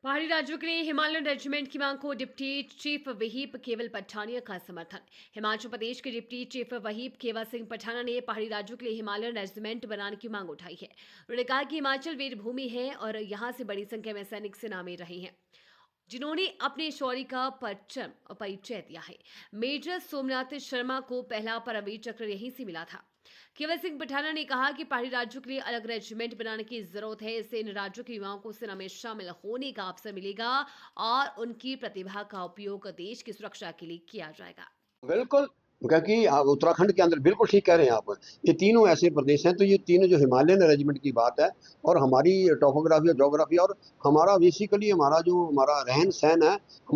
पहाड़ी राज्यों के लिए हिमालयन रेजिमेंट की मांग को डिप्टी चीफ व्हिप केवल पठानिया का समर्थन। हिमाचल प्रदेश के डिप्टी चीफ व्हिप केवल सिंह पठाना ने पहाड़ी राज्यों के लिए हिमालयन रेजिमेंट बनाने की मांग उठाई है। उन्होंने कहा कि हिमाचल वीर भूमि है और यहां से बड़ी संख्या में सैनिक सेना में रहे हैं जिन्होंने अपने शौर्य का परचम और परिचय दिया है। मेजर सोमनाथ शर्मा को पहला परमवीर चक्र यहीं से मिला था। केवल सिंह पठाना ने कहा कि पहाड़ी राज्यों के लिए अलग रेजिमेंट बनाने की जरूरत है। इससे इन राज्यों के युवाओं को सेना में शामिल होने का अवसर मिलेगा और उनकी प्रतिभा का उपयोग देश की सुरक्षा के लिए किया जाएगा। बिल्कुल, क्योंकि उत्तराखंड के अंदर बिल्कुल ठीक कह रहे हैं आप। ये तीनों ऐसे प्रदेश हैं, तो ये तीनों जो हिमालयन रेजिमेंट की बात है और हमारी टोपोग्राफी और ज्योग्राफी और हमारा बेसिकली हमारा जो हमारा रहन-सहन है,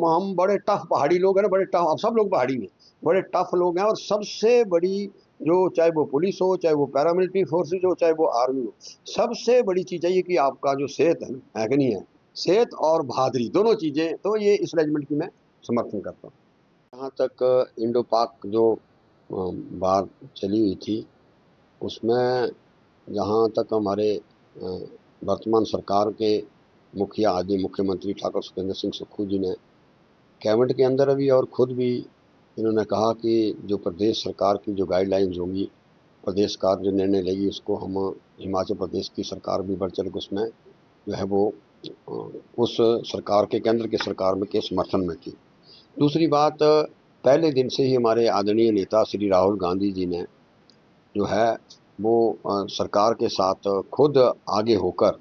हम बड़े टफ पहाड़ी लोग हैं ना, बड़े टफ, अब सब लोग पहाड़ी में, बड़े टफ लोग हैं और सबसे बड़ी जो चाहे वो पुलिस हो, चाहे वो पैरामिलिट्री फोर्सेस हो, चाहे वो आर्मी हो, सबसे बड़ी चीज़ है ये कि आपका जो सेहत है कि नहीं है? सेहत और बहादुरी दोनों चीज़ें, तो ये इस रेजिमेंट की मैं समर्थन करता हूँ। जहाँ तक इंडो पाक जो बात चली हुई थी, उसमें जहाँ तक हमारे वर्तमान सरकार के मुखिया आदि मुख्यमंत्री ठाकुर सुखविंदर सिंह सुक्खू जी ने कैबिनेट के अंदर भी और खुद भी इन्होंने कहा कि जो प्रदेश सरकार की जो गाइडलाइंस होंगी, प्रदेश सरकार जो निर्णय लेगी उसको हम हिमाचल प्रदेश की सरकार भी बढ़ चढ़ के उसमें जो है वो उस सरकार के केंद्र की सरकार में के समर्थन में थी। दूसरी बात, पहले दिन से ही हमारे आदरणीय नेता श्री राहुल गांधी जी ने जो है वो सरकार के साथ खुद आगे होकर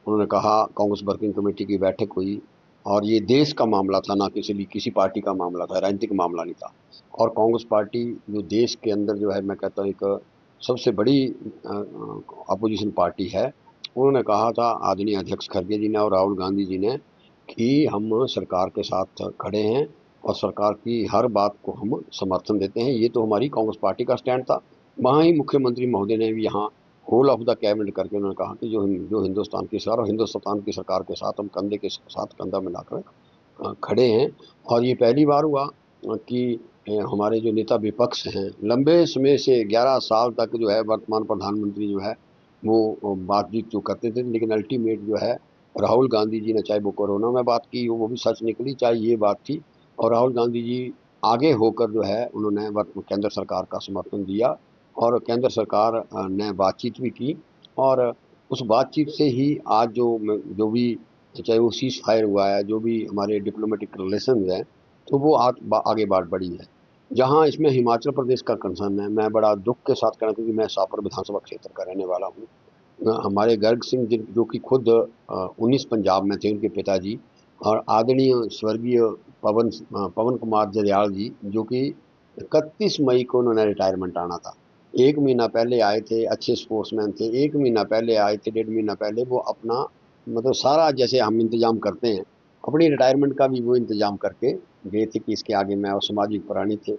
उन्होंने कहा, कांग्रेस वर्किंग कमेटी की बैठक हुई और ये देश का मामला था, ना किसी पार्टी का मामला था, राजनीतिक मामला नहीं था। और कांग्रेस पार्टी जो देश के अंदर जो है मैं कहता हूँ एक सबसे बड़ी अपोजिशन पार्टी है। उन्होंने कहा था आदरणीय अध्यक्ष खड़गे जी ने और राहुल गांधी जी ने कि हम सरकार के साथ खड़े हैं और सरकार की हर बात को हम समर्थन देते हैं। ये तो हमारी कांग्रेस पार्टी का स्टैंड था। वहाँ ही मुख्यमंत्री महोदय ने भी यहाँ होल ऑफ द कैबिनेट करके उन्होंने कहा कि जो हिंदुस्तान की सरकार और हिंदुस्तान की सरकार के साथ हम कंधे के साथ कंधा मिलाकर खड़े हैं। और ये पहली बार हुआ कि हमारे जो नेता विपक्ष हैं, लंबे समय से 11 साल तक जो है वर्तमान प्रधानमंत्री जो है वो बातचीत जो करते थे, लेकिन अल्टीमेट जो है राहुल गांधी जी ने, चाहे वो कोरोना में बात की वो भी सच निकली, चाहे ये बात थी, और राहुल गांधी जी आगे होकर जो है उन्होंने केंद्र सरकार का समर्थन दिया और केंद्र सरकार ने बातचीत भी की। और उस बातचीत से ही आज जो भी चाहे वो सीज फायर हुआ है, जो भी हमारे डिप्लोमेटिक रिलेशन है, तो वो आगे बात बढ़ी है। जहाँ इसमें हिमाचल प्रदेश का कंसर्न है, मैं बड़ा दुख के साथ कहना, क्योंकि मैं शाहपुर विधानसभा क्षेत्र का रहने वाला हूँ। हमारे गर्ग सिंह जो कि खुद 19 पंजाब में थे, उनके पिताजी, और आदरणीय स्वर्गीय पवन कुमार जरयाल जी, जो कि 31 मई को उन्होंने रिटायरमेंट आना था। 1 महीना पहले आए थे, अच्छे स्पोर्ट्समैन थे, 1 महीना पहले आए थे, 1.5 महीना पहले वो अपना मतलब सारा जैसे हम इंतजाम करते हैं, अपनी रिटायरमेंट का भी वो इंतजाम करके गए थे कि इसके आगे मैं और सामाजिक प्राणी थे।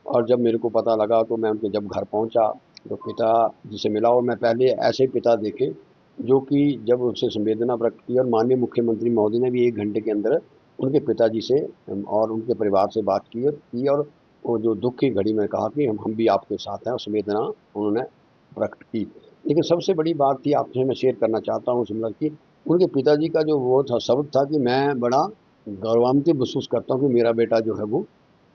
और जब मेरे को पता लगा तो मैं उनके जब घर पहुंचा तो पिता जी से मिला, और मैं पहले ऐसे पिता देखे जो कि जब उनसे संवेदना व्यक्त की, और माननीय मुख्यमंत्री महोदय ने भी 1 घंटे के अंदर उनके पिताजी से और उनके परिवार से बात की और वो जो दुख की घड़ी में कहा कि हम भी आपके साथ हैं, और संवेदना उन्होंने व्यक्त की। लेकिन सबसे बड़ी बात थी आपसे मैं शेयर करना चाहता हूँ सिमरन, की उनके पिताजी का जो वो था शब्द था कि मैं बड़ा गौरवान्वित महसूस करता हूँ कि मेरा बेटा जो है वो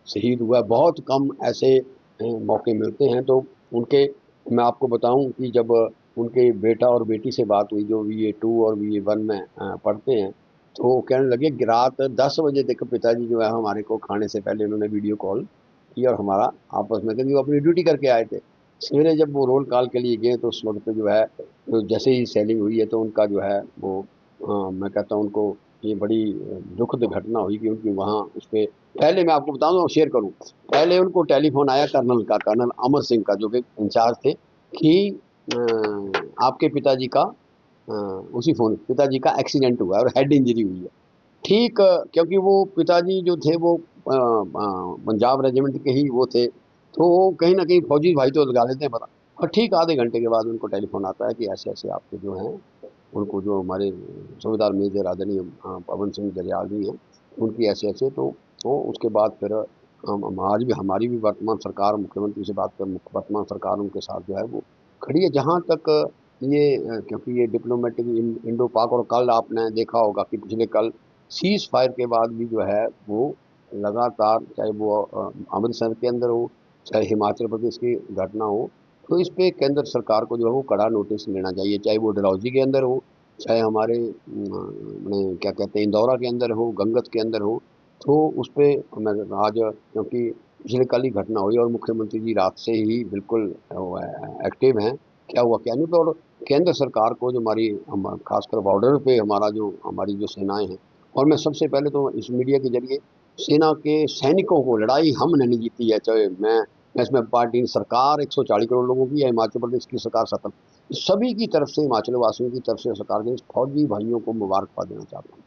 शहीद हुआ। बहुत कम ऐसे मौके मिलते हैं। तो उनके मैं आपको बताऊं कि जब उनके बेटा और बेटी से बात हुई जो VA2 और VA1 में पढ़ते हैं, तो वो कहने लगे कि रात 10 बजे तक पिताजी जो है हमारे को खाने से पहले उन्होंने वीडियो कॉल की और हमारा आपस में, क्योंकि वो अपनी ड्यूटी करके आए थे। सवेरे जब वो रोल कॉल के लिए गए तो उस वक्त जो है तो जैसे ही सेलिंग हुई है तो उनका जो है वो मैं कहता हूँ उनको ये बड़ी दुखद घटना हुई कि उनकी वहाँ उस पर पहले मैं आपको बताऊं और शेयर करूं, पहले उनको टेलीफोन आया कर्नल अमर सिंह का जो कि इंचार्ज थे कि आपके पिताजी का उसी फोन पिताजी का एक्सीडेंट हुआ है और हेड इंजरी हुई है। ठीक क्योंकि वो पिताजी जो थे वो पंजाब रेजिमेंट के ही वो थे, तो वो कहीं ना कहीं फौजी भाई तो लगा लेते हैं पता। और ठीक आधे घंटे के बाद उनको टेलीफोन आता है कि ऐसे ऐसे आपके जो हैं उनको जो हमारे सूबेदार मेजर आदरणीय पवन सिंह जरयाल जी हैं उनकी ऐसे ऐसे। तो उसके बाद फिर आज भी हमारी भी वर्तमान सरकार मुख्यमंत्री से बात कर, वर्तमान सरकार उनके साथ जो है वो खड़ी है। जहाँ तक ये क्योंकि ये डिप्लोमेटिक इंडो पाक, और कल आपने देखा होगा कि पिछले कल सीज़ फायर के बाद भी जो है वो लगातार, चाहे वो अमृतसर के अंदर हो, चाहे हिमाचल प्रदेश की घटना हो, तो इस पे केंद्र सरकार को जो है वो कड़ा नोटिस लेना चाहिए। चाहे वो डलहौजी के अंदर हो, चाहे हमारे अपने क्या कहते हैं इंदौरा के अंदर हो, गंगत के अंदर हो, तो उस पे मैं आज, क्योंकि पिछले कल ही घटना हुई और मुख्यमंत्री जी रात से ही बिल्कुल एक्टिव हैं, क्या हुआ क्या नहीं। तो और केंद्र सरकार को जो हमारी खासकर बॉर्डर पे हमारी जो सेनाएं हैं, और मैं सबसे पहले तो इस मीडिया के जरिए सेना के सैनिकों को, लड़ाई हमने नहीं जीती है, चाहे मैं इसमें पार्टी सरकार 140 करोड़ लोगों की या हिमाचल प्रदेश की सरकार 70, सभी की तरफ से, हिमाचल वासियों की तरफ से सरकार के फौजी भाइयों को मुबारकबाद देना चाहता हूँ।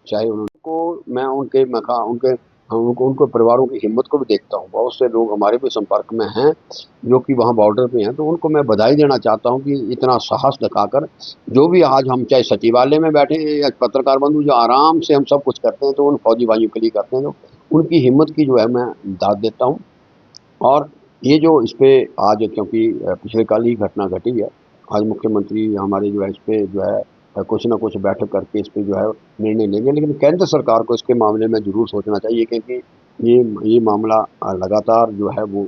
चाहे उनको, मैं उनके मका उनके उनको उनको परिवारों की हिम्मत को भी देखता हूँ। बहुत से लोग हमारे भी संपर्क में हैं जो कि वहाँ बॉर्डर पे हैं, तो उनको मैं बधाई देना चाहता हूँ कि इतना साहस दिखाकर, जो भी आज हम चाहे सचिवालय में बैठे हैं या पत्रकार बंधु जो आराम से हम सब कुछ करते हैं, तो उन फौजी भाइयों के लिए करते हैं, तो उनकी हिम्मत की जो है मैं दाद देता हूँ। और ये जो इस पे आज, क्योंकि पिछले कल ही घटना घटी है, आज मुख्यमंत्री हमारे जो है इस पे जो है कुछ ना कुछ बैठक करके इस पे जो है निर्णय लेंगे। लेकिन केंद्र सरकार को इसके मामले में ज़रूर सोचना चाहिए, क्योंकि ये मामला लगातार जो है वो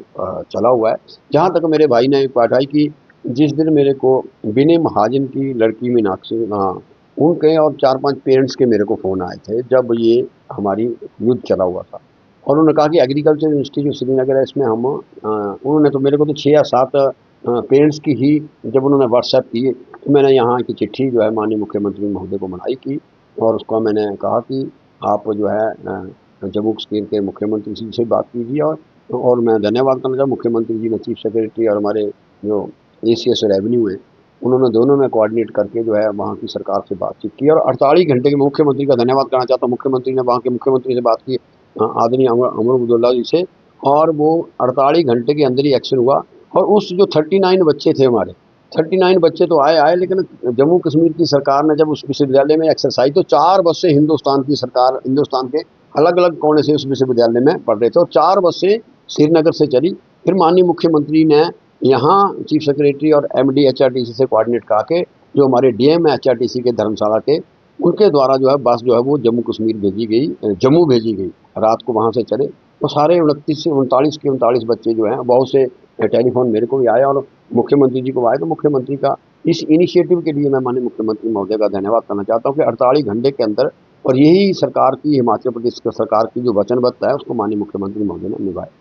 चला हुआ है। जहाँ तक मेरे भाई ने बात आई कि जिस दिन मेरे को विनय महाजन की लड़की मीनाक्षी, हाँ, उनके और 4-5 पेरेंट्स के मेरे को फ़ोन आए थे जब ये हमारी युद्ध चला हुआ था। और उन्होंने कहा कि एग्रीकल्चर इंस्टीट्यूट श्रीनगर है, इसमें हम उन्होंने तो मेरे को तो 6 या 7 पेरेंट्स की ही जब उन्होंने व्हाट्सएप किए, तो मैंने यहाँ की चिट्ठी जो है माननीय मुख्यमंत्री महोदय को बनाई की, और उसको मैंने कहा कि आप जो है जम्मू कश्मीर के मुख्यमंत्री जी से बात कीजिए। और मैं धन्यवाद करना चाहूँ, मुख्यमंत्री जी ने चीफ सेक्रेटरी और हमारे जो ACS रेवेन्यू है, उन्होंने दोनों ने कोऑर्डिनेट करके जो है वहाँ की सरकार से बातचीत की, और 48 घंटे के मुख्यमंत्री का धन्यवाद करना चाहता हूँ। मुख्यमंत्री ने वहाँ के मुख्यमंत्री से बात की, आदरणीय अमर अब्दुल्ला जी से, और वो 48 घंटे के अंदर ही एक्शन हुआ। और उस जो 39 बच्चे थे हमारे, 39 बच्चे तो आए, लेकिन जम्मू कश्मीर की सरकार ने जब उस विश्वविद्यालय में एक्सरसाइज, तो 4 बसें हिंदुस्तान के अलग अलग कोने से उस विश्वविद्यालय में पढ़ रहे थे, और 4 बसें श्रीनगर से चली। फिर माननीय मुख्यमंत्री ने यहाँ चीफ सेक्रेटरी और MD HRTC से कोऑर्डिनेट करा के, जो हमारे DM है HRTC के धर्मशाला के, उनके द्वारा जो है बस जो है वो जम्मू कश्मीर भेजी गई, जम्मू भेजी गई, रात को वहाँ से चले। तो सारे 29 से 39 के 39 बच्चे जो हैं, बहुत से टेलीफोन मेरे को भी आया और मुख्यमंत्री जी को आए। तो मुख्यमंत्री का इस इनिशिएटिव के लिए मैं माननीय मुख्यमंत्री महोदय का धन्यवाद करना चाहता हूँ कि 48 घंटे के अंदर, और यही सरकार की, हिमाचल प्रदेश सरकार की जो वचनबद्धता है, उसको माननीय मुख्यमंत्री महोदय ने निभाया।